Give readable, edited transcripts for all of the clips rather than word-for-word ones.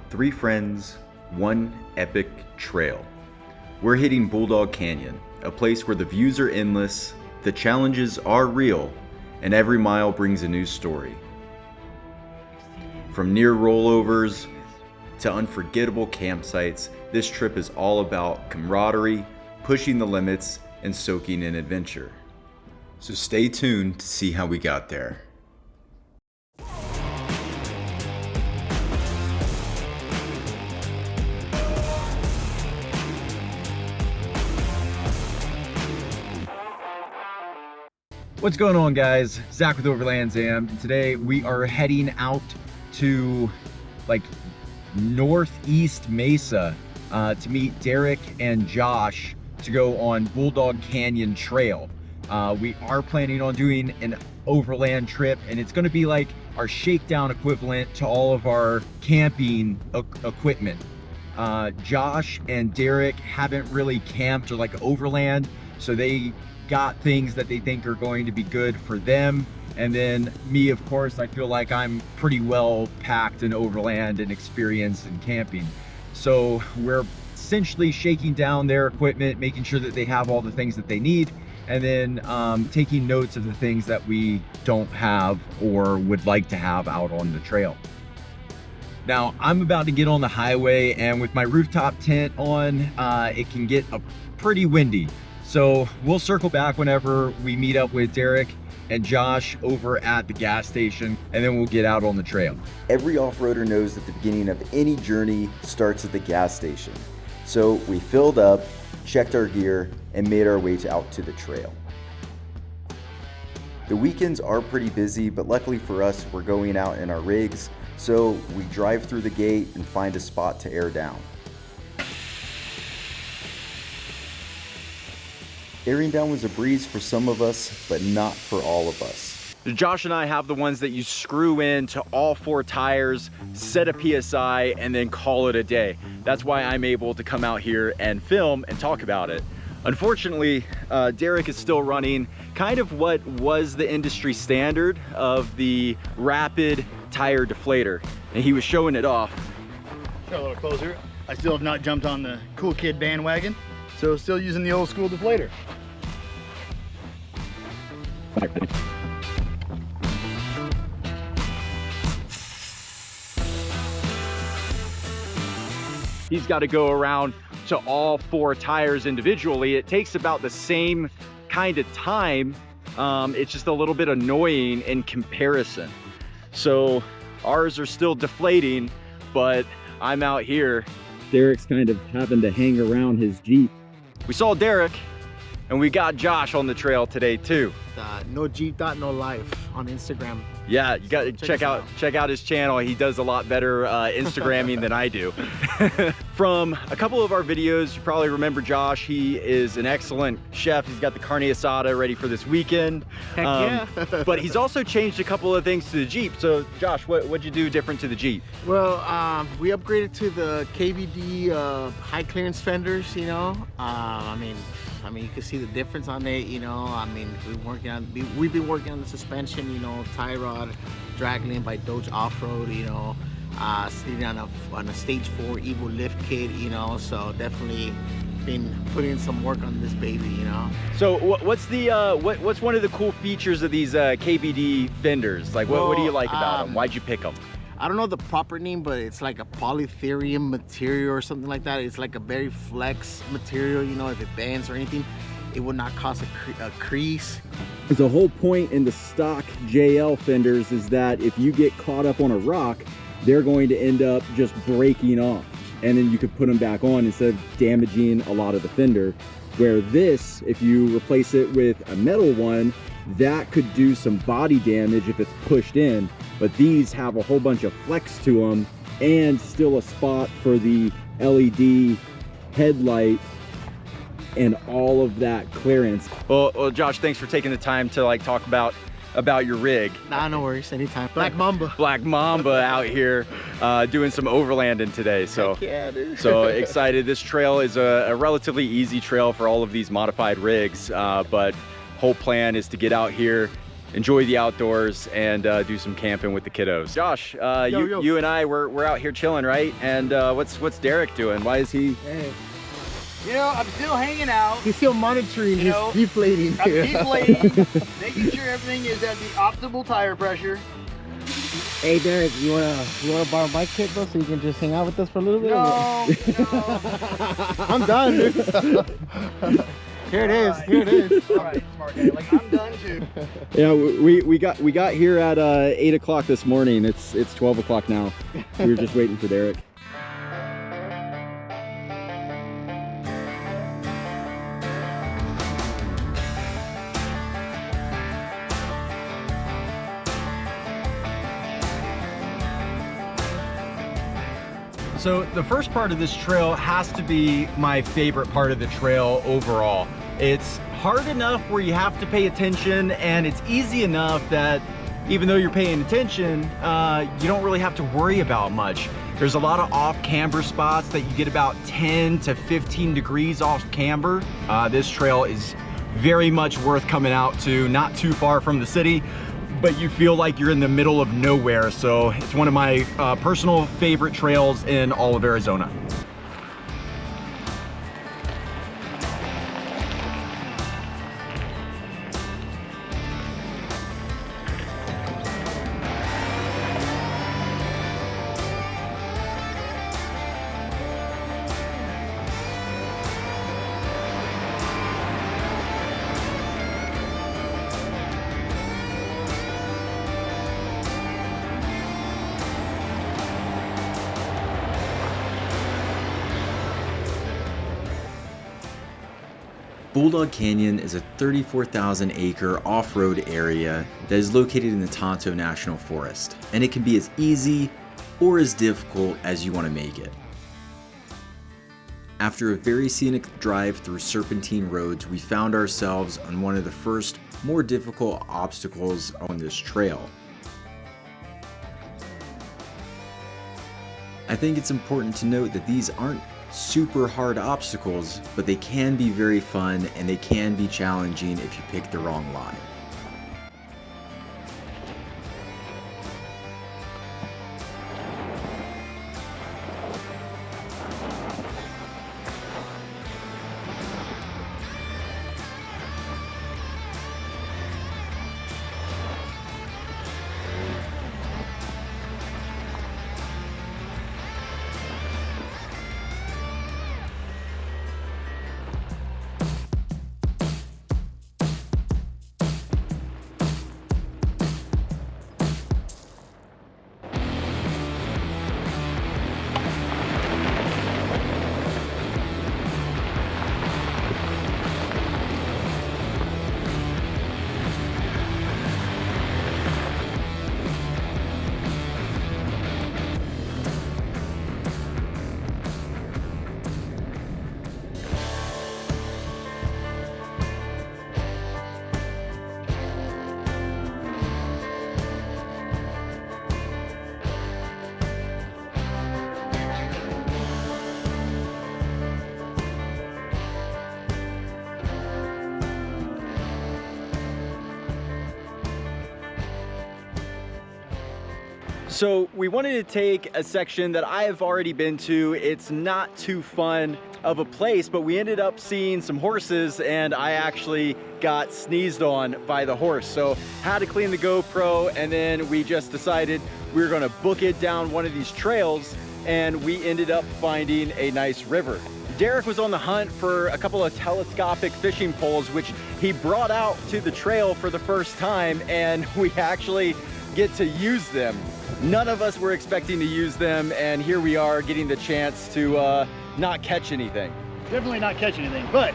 Three friends, one epic trail. We're hitting Bulldog Canyon, a place where the views are endless, the challenges are real, and every mile brings a new story. From near rollovers to unforgettable campsites, this trip is all about camaraderie, pushing the limits, and soaking in adventure. So stay tuned to see how we got there. What's going on, guys? Zach with Overlanding Shakedown. Today we are heading out to Northeast Mesa to meet Derek and Josh to go on Bulldog Canyon Trail. We are planning on doing an overland trip, and it's going to be like our shakedown equivalent to all of our camping equipment. Josh and Derek haven't really camped or overland, so they got things that they think are going to be good for them. And then me, of course, I feel like I'm pretty well packed in overland and experienced in camping. So we're essentially shaking down their equipment, making sure that they have all the things that they need, and then taking notes of the things that we don't have or would like to have out on the trail. Now, I'm about to get on the highway, and with my rooftop tent on, it can get pretty windy. So we'll circle back whenever we meet up with Derek and Josh over at the gas station, and then we'll get out on the trail. Every off-roader knows that the beginning of any journey starts at the gas station. So we filled up, checked our gear, and made our way out to the trail. The weekends are pretty busy, but luckily for us, we're going out in our rigs, so we drive through the gate and find a spot to air down. Airing down was a breeze for some of us, but not for all of us. Josh and I have the ones that you screw into all four tires, set a PSI, and then call it a day. That's why I'm able to come out here and film and talk about it. Unfortunately, Derek is still running kind of what was the industry standard of the rapid tire deflator, and he was showing it off. Show a little closer. I still have not jumped on the cool kid bandwagon, so still using the old school deflator. He's got to go around to all four tires individually. It takes about the same kind of time. It's just a little bit annoying in comparison. So ours are still deflating, but I'm out here. Derek's kind of having to hang around his Jeep. We saw Derek, and we got Josh on the trail today too. No Jeep, no life on Instagram. Yeah, you got to check out his channel. He does a lot better Instagramming than I do. From a couple of our videos, you probably remember Josh. He is an excellent chef. He's got the carne asada ready for this weekend. Heck yeah. But he's also changed a couple of things to the Jeep. So Josh, what'd you do different to the Jeep? Well, we upgraded to the KVD high clearance fenders, you know. I mean, you can see the difference on it, you know. I mean, we've been working on the suspension, you know, tie rod, drag link by Dodge Off-Road, you know, sitting on a stage 4 Evo lift kit, you know. So definitely been putting some work on this baby, you know. So what's one of the cool features of these KVD fenders? Like, what do you like about them? Why'd you pick them? I don't know the proper name, but it's like a polyethylene material or something like that. It's like a very flex material, you know. If it bends or anything, it would not cause a crease. The whole point in the stock JL fenders is that if you get caught up on a rock, they're going to end up just breaking off, and then you could put them back on instead of damaging a lot of the fender. Where this, if you replace it with a metal one, that could do some body damage if it's pushed in. But these have a whole bunch of flex to them and still a spot for the LED headlight and all of that clearance. Well, Josh, thanks for taking the time to talk about your rig. Nah, no worries, anytime. Black Mamba. Black Mamba out here doing some overlanding today. So, heck yeah, dude. So excited. This trail is a relatively easy trail for all of these modified rigs, but whole plan is to get out here, enjoy the outdoors and do some camping with the kiddos. Josh, you and I, we're out here chilling, right? And what's Derek doing? Why is he? Hey. You know, I'm still hanging out. He's still monitoring, You know, he's deflating. I'm deflating, making sure everything is at the optimal tire pressure. Hey Derek, you wanna borrow my kit though, so you can just hang out with us for a little bit? No. I'm done, dude. Here it is. Here it is. All right, smart guy. Like, I'm done too. Yeah, we got here at 8 o'clock this morning. It's 12 o'clock now. We were just waiting for Derek. So the first part of this trail has to be my favorite part of the trail overall. It's hard enough where you have to pay attention, and it's easy enough that even though you're paying attention, you don't really have to worry about much. There's a lot of off camber spots that you get about 10 to 15 degrees off camber. This trail is very much worth coming out to, not too far from the city, but you feel like you're in the middle of nowhere. So it's one of my personal favorite trails in all of Arizona. Bulldog Canyon is a 34,000 acre off-road area that is located in the Tonto National Forest, and it can be as easy or as difficult as you want to make it. After a very scenic drive through serpentine roads, we found ourselves on one of the first, more difficult obstacles on this trail. I think it's important to note that these aren't super hard obstacles, but they can be very fun and they can be challenging if you pick the wrong line. So we wanted to take a section that I have already been to. It's not too fun of a place, but we ended up seeing some horses and I actually got sneezed on by the horse. So had to clean the GoPro, and then we just decided we were gonna book it down one of these trails, and we ended up finding a nice river. Derek was on the hunt for a couple of telescopic fishing poles, which he brought out to the trail for the first time, and we actually get to use them. None of us were expecting to use them, and here we are getting the chance to not catch anything. Definitely not catch anything, but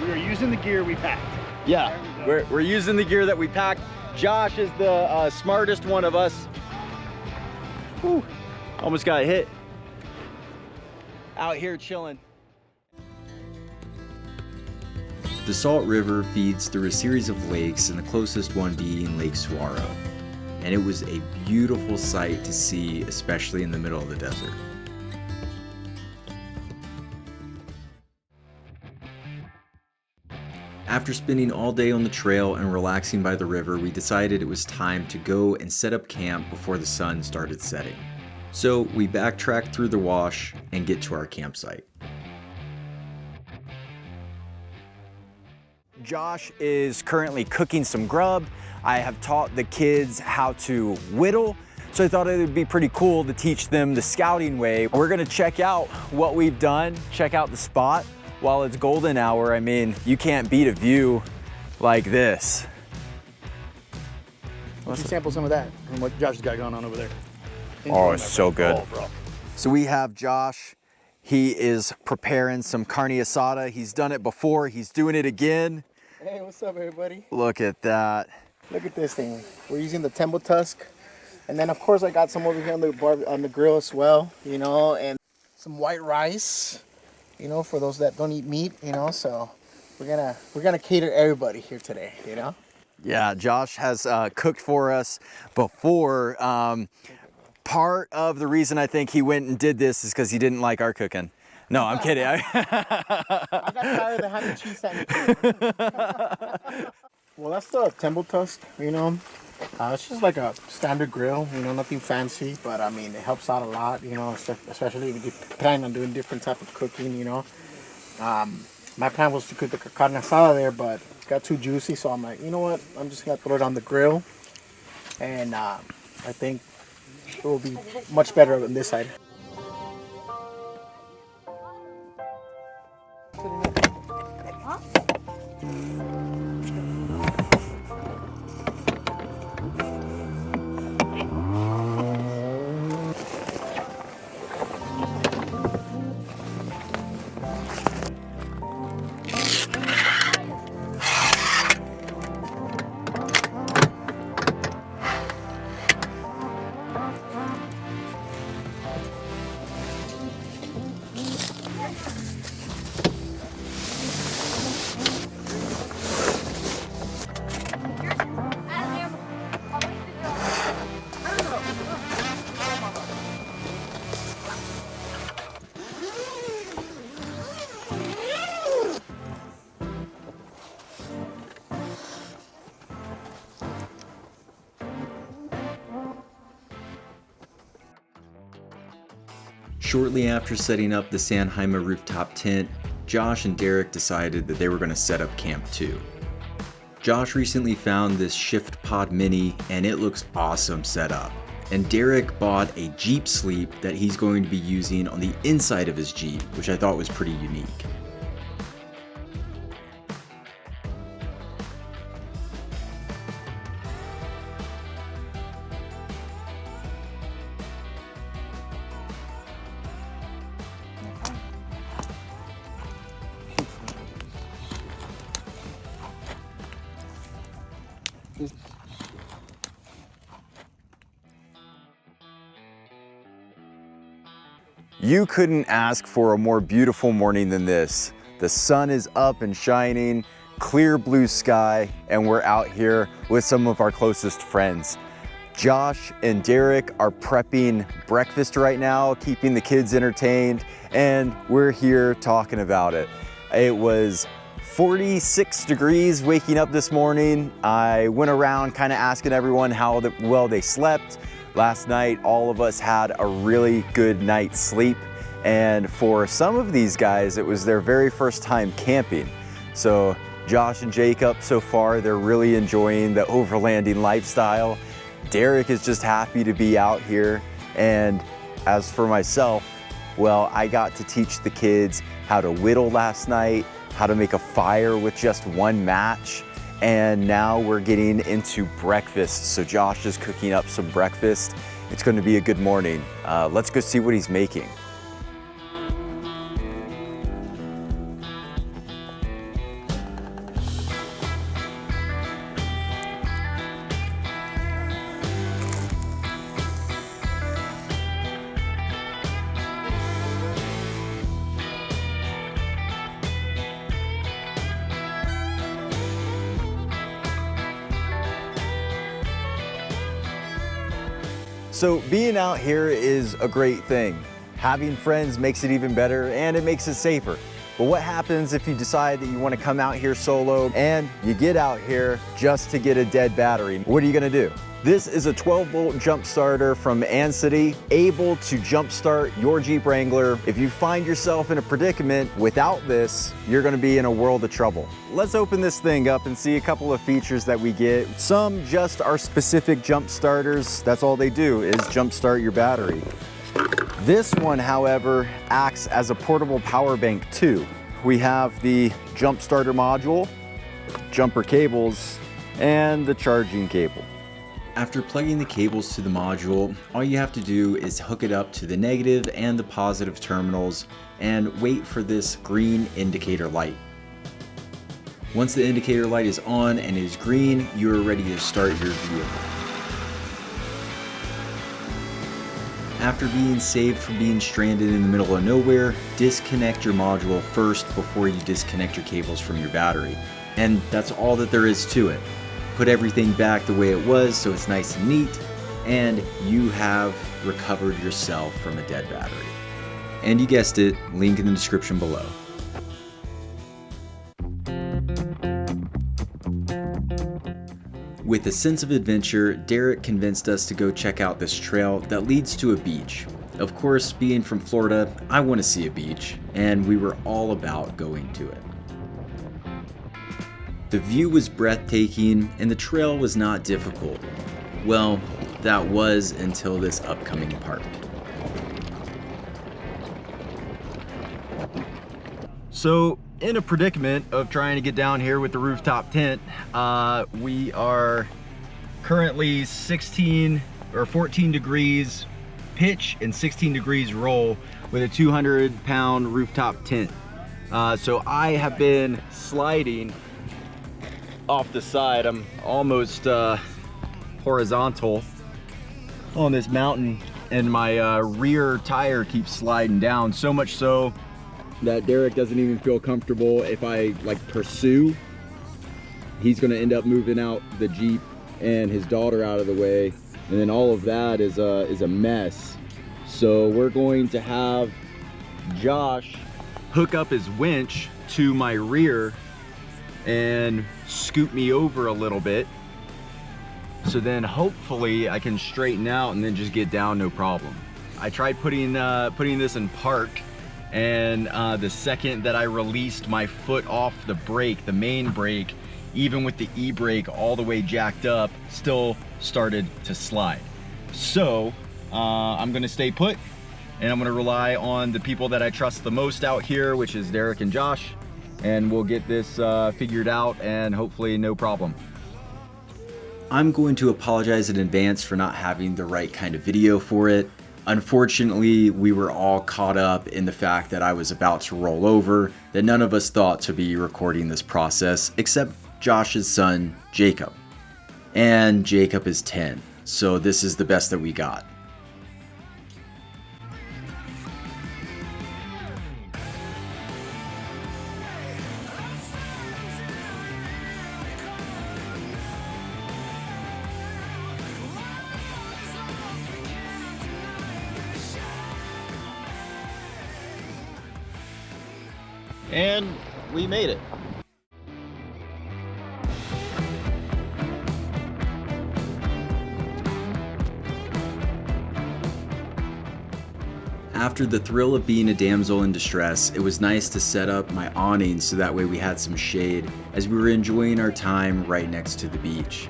we are using the gear we packed. Yeah, we're using the gear that we packed. Josh is the smartest one of us. Whew, almost got hit. Out here chilling. The Salt River feeds through a series of lakes, and the closest one being Lake Saguaro. And it was a beautiful sight to see, especially in the middle of the desert. After spending all day on the trail and relaxing by the river, we decided it was time to go and set up camp before the sun started setting. So we backtracked through the wash and get to our campsite. Josh is currently cooking some grub. I have taught the kids how to whittle, so I thought it would be pretty cool to teach them the scouting way. We're gonna check out what we've done, check out the spot while it's golden hour. I mean, you can't beat a view like this. Why don't you sample some of that from what Josh has got going on over there? Oh, it's so good. Oh, bro. So we have Josh. He is preparing some carne asada. He's done it before, he's doing it again. Hey, what's up, everybody? Look at that. Look at this thing. We're using the temple tusk, and then of course I got some over here on the grill as well, you know, and some white rice, you know, for those that don't eat meat, you know. So we're gonna cater everybody here today, you know. Yeah, Josh has cooked for us before. Part of the reason I think he went and did this is because he didn't like our cooking. No, I'm kidding. I got tired of the ham and cheese sandwich. Well, that's the temple tusk, you know. It's just like a standard grill, you know, nothing fancy, but I mean, it helps out a lot, you know, especially if you plan on doing different type of cooking, you know. My plan was to cook the carne asada there, but it got too juicy, so I'm like, you know what, I'm just gonna throw it on the grill, and I think it will be much better on this side. Shortly after setting up the Sanheima rooftop tent, Josh and Derek decided that they were going to set up camp too. Josh recently found this Shift Pod Mini and it looks awesome set up. And Derek bought a Jeep sleep that he's going to be using on the inside of his Jeep, which I thought was pretty unique. You couldn't ask for a more beautiful morning than this. The sun is up and shining, clear blue sky, and we're out here with some of our closest friends. Josh and Derek are prepping breakfast right now, keeping the kids entertained, and we're here talking about it. It was 46 degrees waking up this morning. I went around kind of asking everyone how well they slept. Last night, all of us had a really good night's sleep. And for some of these guys, it was their very first time camping. So Josh and Jacob, so far, they're really enjoying the overlanding lifestyle. Derek is just happy to be out here. And as for myself, well, I got to teach the kids how to whittle last night, how to make a fire with just one match. And now we're getting into breakfast. So Josh is cooking up some breakfast. It's going to be a good morning. Let's go see what he's making. So being out here is a great thing. Having friends makes it even better and it makes it safer. But what happens if you decide that you want to come out here solo and you get out here just to get a dead battery? What are you going to do? This is a 12-volt jump starter from Ansity, able to jump start your Jeep Wrangler. If you find yourself in a predicament without this, you're gonna be in a world of trouble. Let's open this thing up and see a couple of features that we get. Some just are specific jump starters. That's all they do is jump start your battery. This one, however, acts as a portable power bank too. We have the jump starter module, jumper cables, and the charging cable. After plugging the cables to the module, all you have to do is hook it up to the negative and the positive terminals and wait for this green indicator light. Once the indicator light is on and is green, you are ready to start your vehicle. After being saved from being stranded in the middle of nowhere, disconnect your module first before you disconnect your cables from your battery. And that's all that there is to it. Put everything back the way it was so it's nice and neat, and you have recovered yourself from a dead battery. And you guessed it, link in the description below. With a sense of adventure, Derek convinced us to go check out this trail that leads to a beach. Of course, being from Florida, I want to see a beach, and we were all about going to it. The view was breathtaking and the trail was not difficult. Well, that was until this upcoming part. So, in a predicament of trying to get down here with the rooftop tent, we are currently 16 or 14 degrees pitch and 16 degrees roll with a 200-pound rooftop tent. So I have been sliding off the side. I'm almost horizontal on this mountain, and my rear tire keeps sliding down, so much so that Derek doesn't even feel comfortable if I like pursue. He's gonna end up moving out the Jeep and his daughter out of the way, and then all of that is a mess. So we're going to have Josh hook up his winch to my rear and scoot me over a little bit, so then hopefully I can straighten out and then just get down no problem. I tried putting this in park, and the second that I released my foot off the brake, the main brake, even with the e-brake all the way jacked up, still started to slide. So I'm gonna stay put, and I'm gonna rely on the people that I trust the most out here, which is Derek and Josh, and we'll get this figured out and hopefully no problem. I'm going to apologize in advance for not having the right kind of video for it. Unfortunately, we were all caught up in the fact that I was about to roll over, that none of us thought to be recording this process except Josh's son, Jacob. And Jacob is 10, so this is the best that we got. And we made it. After the thrill of being a damsel in distress, it was nice to set up my awning so that way we had some shade as we were enjoying our time right next to the beach.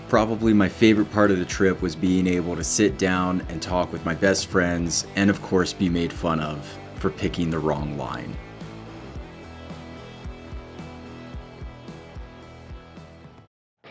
Probably my favorite part of the trip was being able to sit down and talk with my best friends, and of course be made fun of for picking the wrong line.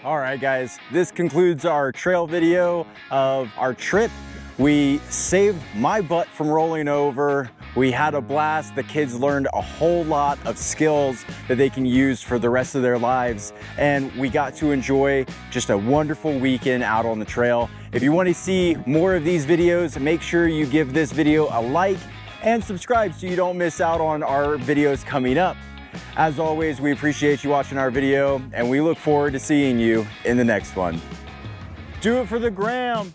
All right, guys, this concludes our trail video of our trip. We saved my butt from rolling over. We had a blast. The kids learned a whole lot of skills that they can use for the rest of their lives. And we got to enjoy just a wonderful weekend out on the trail. If you want to see more of these videos, make sure you give this video a like and subscribe so you don't miss out on our videos coming up. As always, we appreciate you watching our video, and we look forward to seeing you in the next one. Do it for the gram.